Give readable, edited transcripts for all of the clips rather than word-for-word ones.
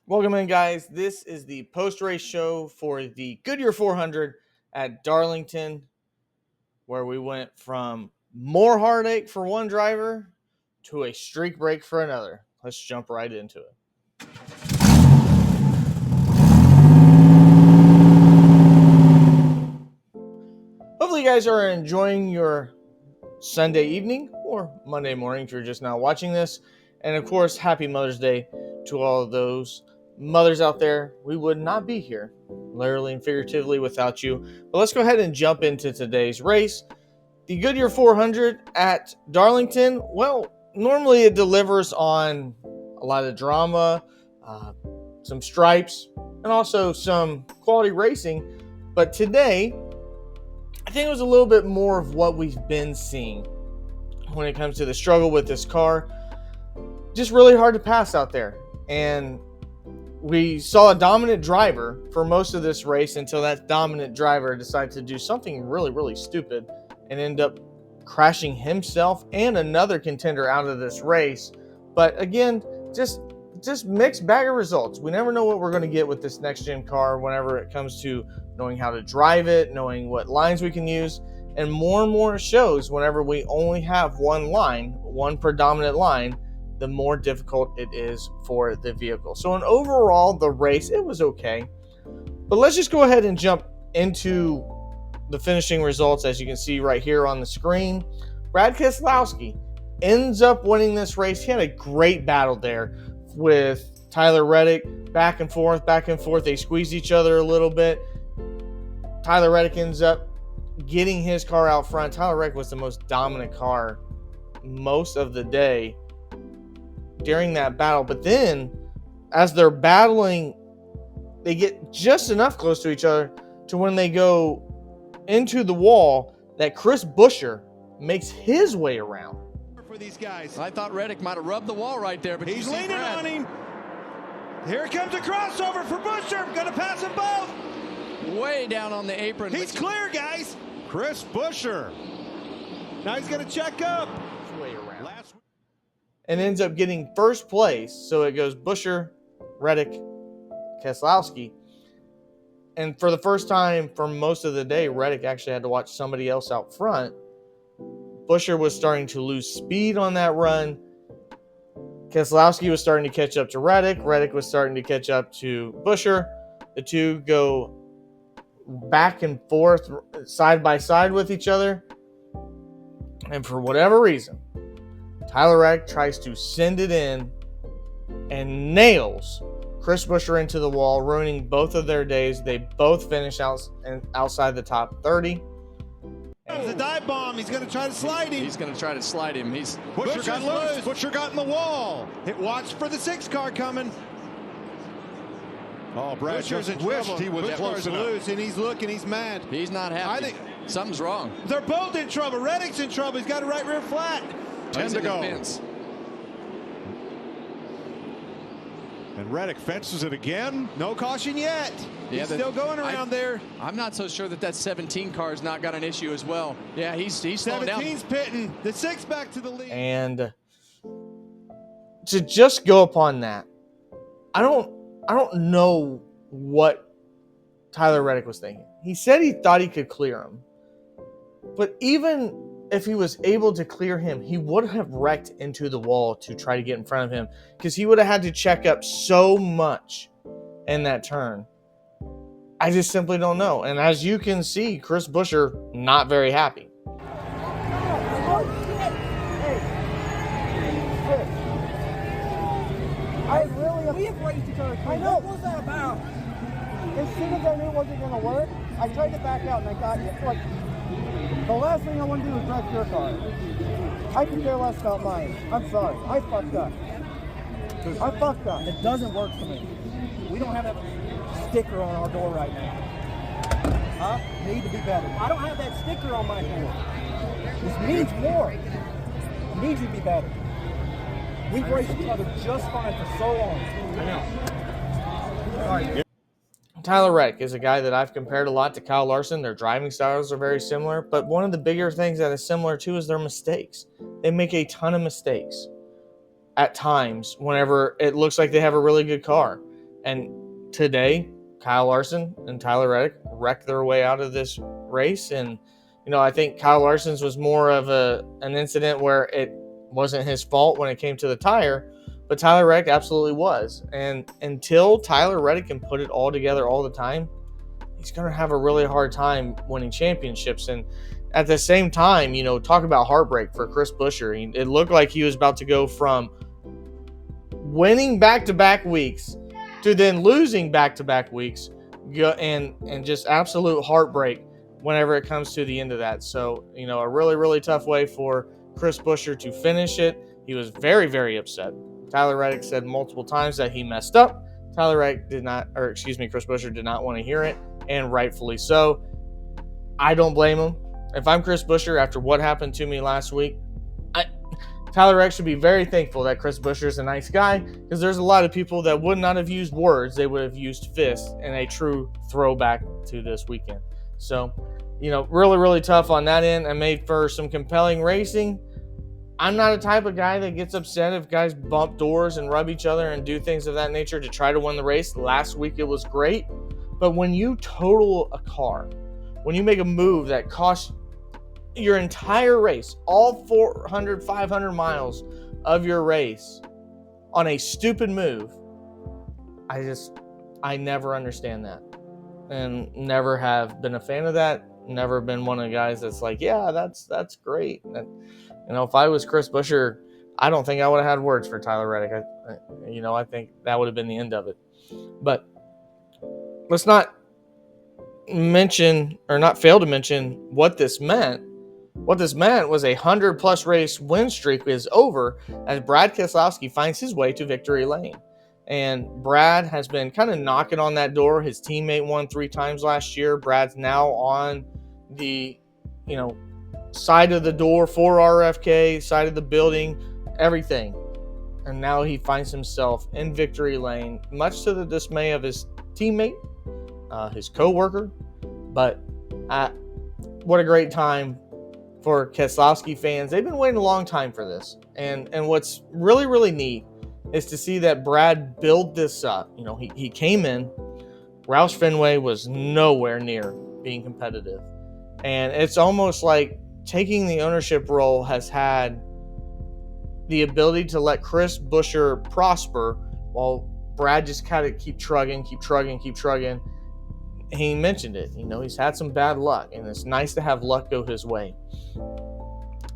Welcome in, guys. This is the post-race show for the Goodyear 400 at Darlington, where we went from more heartache for one driver to a streak break for another. Let's jump right into it. Hopefully, you guys are enjoying your Sunday evening or Monday morning if you're just now watching this. And of course, happy Mother's Day to all of those mothers out there. We would not be here, literally and figuratively, without you. But let's go ahead and jump into today's race. The Goodyear 400 at Darlington, well, normally it delivers on a lot of drama, some stripes, and also some quality racing. But today, I think it was a little bit more of what we've been seeing when it comes to the struggle with this car. Just really hard to pass out there. And we saw a dominant driver for most of this race until that dominant driver decided to do something really, really stupid and end up crashing himself and another contender out of this race. But again, just mixed bag of results. We never know what we're going to get with this next-gen car whenever it comes to knowing how to drive it, knowing what lines we can use. And more shows whenever we only have one line, one predominant line, the more difficult it is for the vehicle. So in overall, the race, it was okay. But let's just go ahead and jump into the finishing results. As you can see right here on the screen, Brad Keselowski ends up winning this race. He had a great battle there with Tyler Reddick, back and forth. They squeezed each other a little bit. Tyler Reddick ends up getting his car out front. Tyler Reddick was the most dominant car most of the day during that battle. But then as they're battling, they get just enough close to each other to when they go into the wall that Chris Buescher makes his way around. For these guys, I thought Reddick might have rubbed the wall right there, but he's leaning on him. Here comes a crossover for Buescher. Gonna pass them both. Way down on the apron. He's clear, guys. Chris Buescher. Now he's gonna check up. Way around. And ends up getting first place. So it goes Buescher, Reddick, Keselowski. And for the first time for most of the day, Reddick actually had to watch somebody else out front. Buescher was starting to lose speed on that run. Keselowski was starting to catch up to Reddick. Reddick was starting to catch up to Buescher. The two go back and forth, side by side with each other. And for whatever reason, Tyler Reddick tries to send it in and nails Chris Buescher into the wall, ruining both of their days. They both finish outside the top 30. It's a dive bomb. He's going to try to slide him. He's going to try to slide him. Buescher got loose. Buescher got in the wall. Watch for the 6 car coming. Oh, Brad just wished he was close enough. Loose, and he's looking. He's mad. He's not happy. I think something's wrong. They're both in trouble. Reddick's in trouble. He's got a right rear flat. 10 to go. And Reddick fences it again. No caution yet. He's still going around there. I'm not so sure that 17 car's not got an issue as well. Yeah, he's slowing down. 17's pitting. The 6 back to the lead. And to just go upon that, I don't know what Tyler Reddick was thinking. He said he thought he could clear him. But even if he was able to clear him, he would have wrecked into the wall to try to get in front of him, because he would have had to check up so much in that turn. I just simply don't know. And as you can see, Chris Buescher not very happy. We have raced each other. I know. What was that about? As soon as I knew it wasn't going to work, I tried to back out, and I got like the last thing I want to do is wreck your car. I can care less about mine. I'm sorry. I fucked up. It doesn't work for me. We don't have that sticker on our door right now. Huh? Need to be better. I don't have that sticker on my door. This means more. It needs to be better. We've raced each other just fine for so long. I know. Sorry. Tyler Reddick is a guy that I've compared a lot to Kyle Larson. Their driving styles are very similar, but one of the bigger things that is similar too is their mistakes. They make a ton of mistakes at times whenever it looks like they have a really good car. And today, Kyle Larson and Tyler Reddick wrecked their way out of this race. And, I think Kyle Larson's was more of an incident where it wasn't his fault when it came to the tire, but Tyler Reddick absolutely was. And until Tyler Reddick can put it all together all the time, he's going to have a really hard time winning championships. And at the same time, talk about heartbreak for Chris Buescher. It looked like he was about to go from winning back-to-back weeks to then losing back-to-back weeks, and just absolute heartbreak whenever it comes to the end of that. So, a really, really tough way for Chris Buescher to finish it. He was very, very upset. Tyler Reddick said multiple times that he messed up. Chris Buescher did not want to hear it, and rightfully so. I don't blame him. If I'm Chris Buescher after what happened to me last week, Tyler Reddick should be very thankful that Chris Buescher is a nice guy, because there's a lot of people that would not have used words. They would have used fists in a true throwback to this weekend. So, really, really tough on that end. I made for some compelling racing. I'm not a type of guy that gets upset if guys bump doors and rub each other and do things of that nature to try to win the race. Last week it was great. But when you total a car, when you make a move that costs your entire race, all 400, 500 miles of your race on a stupid move, I never understand that. And never have been a fan of that. Never been one of the guys that's like, yeah, that's great. And, if I was Chris Buescher, I don't think I would have had words for Tyler Reddick. I think that would have been the end of it. But let's not fail to mention what this meant. What this meant was a 100-plus race win streak is over as Brad Keselowski finds his way to victory lane. And Brad has been kind of knocking on that door. His teammate won 3 times last year. Brad's now on the, side of the door for RFK, side of the building, everything. And now he finds himself in victory lane, much to the dismay of his teammate, his co-worker. But what a great time for Keselowski fans. They've been waiting a long time for this. And what's really, really neat is to see that Brad build this up. He came in. Roush Fenway was nowhere near being competitive. And it's almost like taking the ownership role has had the ability to let Chris Buescher prosper while Brad just kind of keep trugging. He mentioned it. He's had some bad luck, and it's nice to have luck go his way.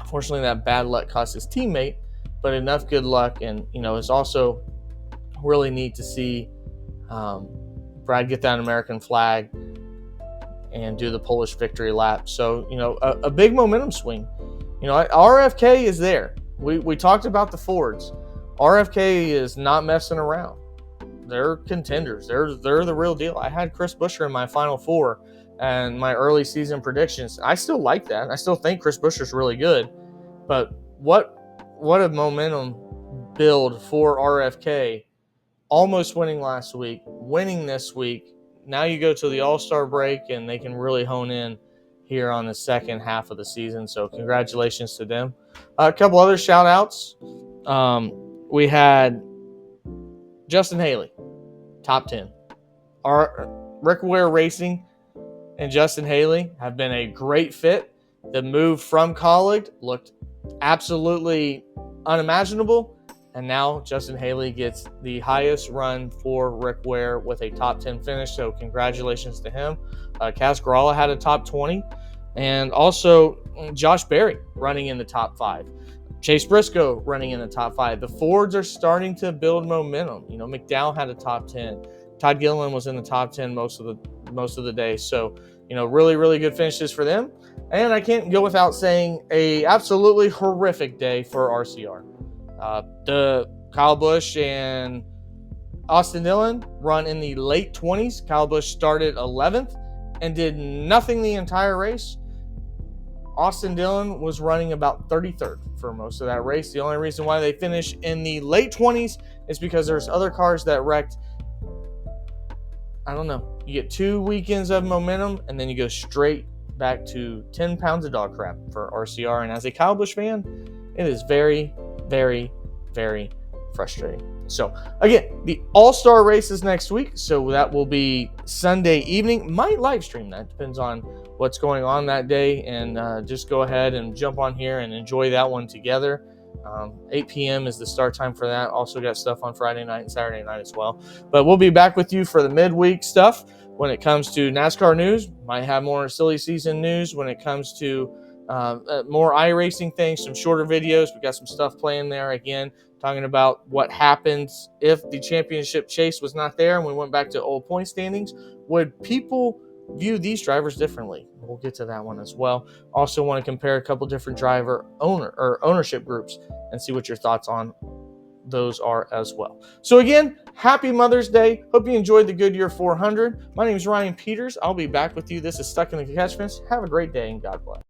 Unfortunately, that bad luck cost his teammate, but enough good luck. And, it's also really neat to see Brad get that American flag and do the Polish victory lap. So, a big momentum swing. RFK is there. We talked about the Fords. RFK is not messing around. They're contenders. They're the real deal. I had Chris Buescher in my Final Four and my early season predictions. I still like that. I still think Chris Buescher's really good. But what a momentum build for RFK. Almost winning last week, winning this week. Now you go to the All-Star break, and they can really hone in here on the second half of the season. So congratulations to them. A couple other shout-outs. We had Justin Haley, top 10. Rick Ware Racing and Justin Haley have been a great fit. The move from college looked absolutely unimaginable. And now Justin Haley gets the highest run for Rick Ware with a top 10 finish. So congratulations to him. Kaz Gralla had a top 20. And also Josh Berry running in the top 5. Chase Briscoe running in the top 5. The Fords are starting to build momentum. McDowell had a top 10. Todd Gilliland was in the top 10 most of the day. So, really, really good finishes for them. And I can't go without saying a absolutely horrific day for RCR. The Kyle Busch and Austin Dillon run in the late 20s. Kyle Busch started 11th and did nothing the entire race. Austin Dillon was running about 33rd for most of that race. The only reason why they finished in the late 20s is because there's other cars that wrecked. I don't know. You get 2 weekends of momentum, and then you go straight back to 10 pounds of dog crap for RCR. And as a Kyle Busch fan, it is very, very, very frustrating. So again, the All-Star race is next week, so that will be Sunday evening. Might live stream that, depends on what's going on that day, and just go ahead and jump on here and enjoy that one together. 8 p.m. is the start time for that. Also got stuff on Friday night and Saturday night as well. But we'll be back with you for the midweek stuff when it comes to NASCAR news. Might have more silly season news when it comes to more iRacing things, some shorter videos. We got some stuff playing there again, talking about what happens if the championship chase was not there and we went back to old point standings. Would people view these drivers differently? We'll get to that one as well. Also want to compare a couple different ownership groups and see what your thoughts on those are as well. So again, happy Mother's Day. Hope you enjoyed the Goodyear 400. My name is Ryan Peters. I'll be back with you. This is Stuck in the Catchments. Have a great day and God bless.